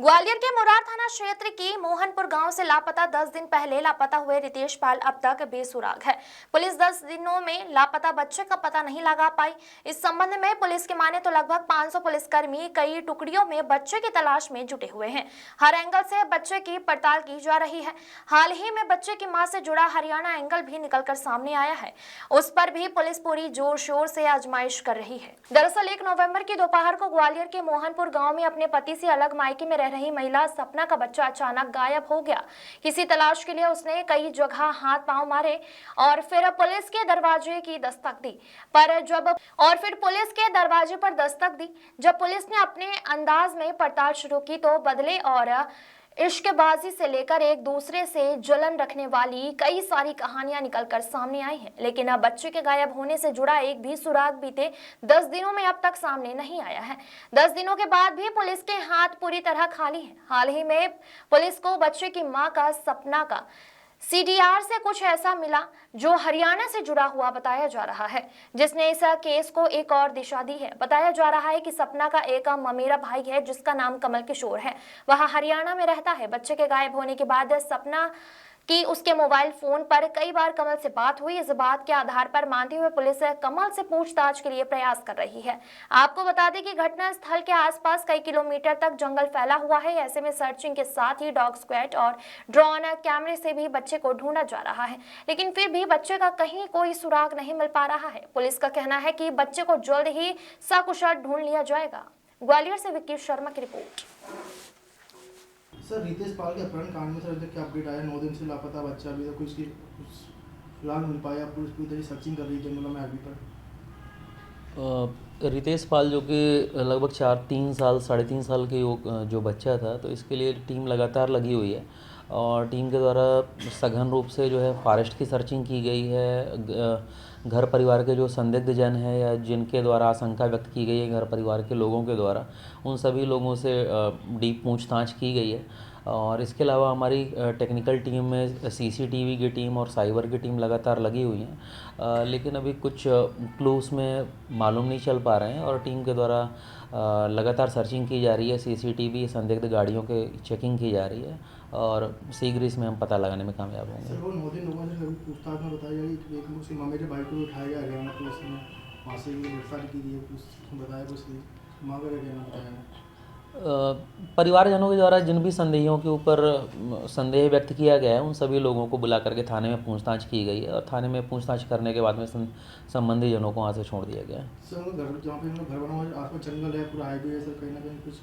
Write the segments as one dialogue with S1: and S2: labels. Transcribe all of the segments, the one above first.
S1: ग्वालियर के मुरार थाना क्षेत्र की मोहनपुर गांव से लापता 10 दिन पहले लापता हुए रितेश पाल अब तक बेसुराग है। पुलिस 10 दिनों में लापता बच्चे का पता नहीं लगा पाई। इस संबंध में पुलिस के माने तो लगभग 500 पुलिसकर्मी कई टुकड़ियों में बच्चे की तलाश में जुटे हुए हैं। हर एंगल से बच्चे की पड़ताल की जा रही है। हाल ही में बच्चे की मां से जुड़ा हरियाणा एंगल भी निकलकर सामने आया है। उस पर भी पुलिस पूरी जोर शोर से आजमाइश कर रही है। दरअसल 1 नवंबर की दोपहर को ग्वालियर के मोहनपुर गांव में अपने पति से अलग मायके में रही महिला सपना का बच्चा अचानक गायब हो गया। किसी तलाश के लिए उसने कई जगह हाथ पांव मारे और फिर पुलिस के दरवाजे की दस्तक दी। जब पुलिस ने अपने अंदाज में पड़ताल शुरू की तो बदले और इश्कबाजी से लेकर एक दूसरे से जलन रखने वाली कई सारी कहानियां निकलकर सामने आई हैं। लेकिन अब बच्चे के गायब होने से जुड़ा एक भी सुराग बीते 10 दिनों में अब तक सामने नहीं आया है। 10 दिनों के बाद भी पुलिस के हाथ पूरी तरह खाली हैं। हाल ही में पुलिस को बच्चे की मां का सपना का सीडीआर से कुछ ऐसा मिला जो हरियाणा से जुड़ा हुआ बताया जा रहा है, जिसने इस केस को एक और दिशा दी है। बताया जा रहा है कि सपना का एक ममेरा भाई है जिसका नाम कमल किशोर है। वह हरियाणा में रहता है। बच्चे के गायब होने के बाद सपना कि उसके मोबाइल फोन पर कई बार कमल से बात हुई। इस बात के आधार पर मानते हुए पुलिस कमल से पूछताछ के लिए प्रयास कर रही है। आपको बता दें कि घटना स्थल के आसपास कई किलोमीटर तक जंगल फैला हुआ है। ऐसे में सर्चिंग के साथ ही डॉग स्क्वाड और ड्रोन कैमरे से भी बच्चे को ढूंढा जा रहा है, लेकिन फिर भी बच्चे का कहीं कोई सुराग नहीं मिल पा रहा है। पुलिस का कहना है कि बच्चे को जल्द ही सकुशल ढूंढ लिया जाएगा। ग्वालियर से विक्की शर्मा की रिपोर्ट।
S2: सर, रितेश पाल के अपहरण कांड में सर अभी तक क्या अपडेट आया? 9 दिन से लापता बच्चा, अभी तक कुछ फिलहाल मिल पाया? पुलिस पूरी तरह सर्चिंग कर रही है जंगलों में अभी पर।
S3: रितेश पाल जो कि लगभग 3 साल के जो बच्चा था, तो इसके लिए टीम लगातार लगी हुई है और टीम के द्वारा सघन रूप से जो है फॉरेस्ट की सर्चिंग की गई है। घर परिवार के जो संदिग्ध जन हैं या जिनके द्वारा आशंका व्यक्त की गई है घर परिवार के लोगों के द्वारा, उन सभी लोगों से डीप पूछताछ की गई है। और इसके अलावा हमारी टेक्निकल टीम में सीसीटीवी की टीम और साइबर की टीम लगातार लगी हुई हैं, लेकिन अभी कुछ क्लूज़ में मालूम नहीं चल पा रहे हैं और टीम के द्वारा लगातार सर्चिंग की जा रही है। सीसीटीवी संदिग्ध गाड़ियों के चेकिंग की जा रही है और शीघ्र इसमें हम पता लगाने में कामयाब होंगे।
S2: सर, वो 9 दिन लोगों से पूछताछ में बताया गया कि एक लोग से मेरे भाई को उठाया गया हरियाणा पुलिस ने, वहाँ से गिरफ्तार की गई है। बताया कुछ माँ का हरियाणा बताया।
S3: परिवारजनों के द्वारा जिन भी संदेहियों के ऊपर संदेह व्यक्त किया गया है, उन सभी लोगों को बुला करके थाने में पूछताछ की गई है और थाने में पूछताछ करने के बाद में संबंधित जनों को वहाँ से छोड़ दिया गया है।
S2: सर, घर जहाँ पे घर बना हुआ है आसपास जंगल है, पूरा हाईवे है सर, कहीं ना कहीं कुछ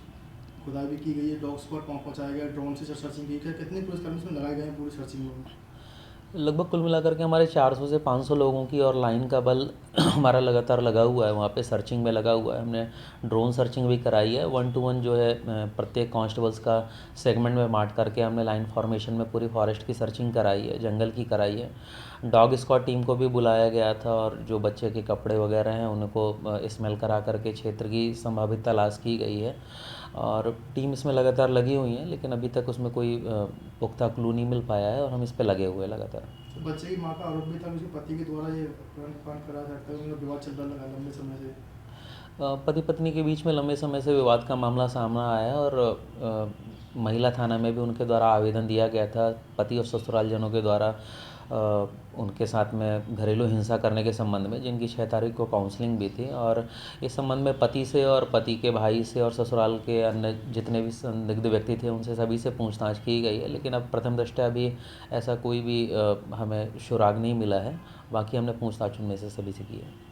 S2: खुदाई भी की गई है, डॉग स्क्वाड पहुँचाया गया, ड्रोन से सर्चिंग की गई। कितने पुलिसकर्मी इसमें लगाए गए हैं पूरी सर्चिंग में?
S3: लगभग कुल मिलाकर के हमारे 400 से 500 लोगों की और लाइन का बल हमारा लगातार लगा हुआ है, वहाँ पे सर्चिंग में लगा हुआ है। हमने ड्रोन सर्चिंग भी कराई है। 1 to 1 जो है प्रत्येक कांस्टेबल्स का सेगमेंट में बांट करके हमने लाइन फॉर्मेशन में पूरी फॉरेस्ट की सर्चिंग कराई है, जंगल की कराई है। डॉग स्क्वाड टीम को भी बुलाया गया था और जो बच्चे के कपड़े वगैरह हैं उनको स्मेल करा करके क्षेत्र की संभावित तलाश की गई है और टीम इसमें लगातार लगी हुई है, लेकिन अभी तक उसमें कोई पुख्ता क्लू नहीं मिल पाया है और हम इस पे लगे हुए हैं लगातार।
S2: तो बच्चे की मां का आरोप भी था उसके पति के द्वारा ये कांड करा जाता है, उनका विवाद चल रहा लगा लंबे समय से।
S3: पति पत्नी के बीच में लंबे समय से विवाद का मामला सामने आया और महिला थाना में भी उनके द्वारा आवेदन दिया गया था पति और ससुराल जनों के द्वारा उनके साथ में घरेलू हिंसा करने के संबंध में, जिनकी 6 तारीख को काउंसलिंग भी थी। और इस संबंध में पति से और पति के भाई से और ससुराल के अन्य जितने भी संदिग्ध व्यक्ति थे उनसे सभी से पूछताछ की गई है, लेकिन अब प्रथम दृष्टया अभी ऐसा कोई भी हमें सुराग नहीं मिला है। बाकी हमने पूछताछ उनमें से सभी से की है।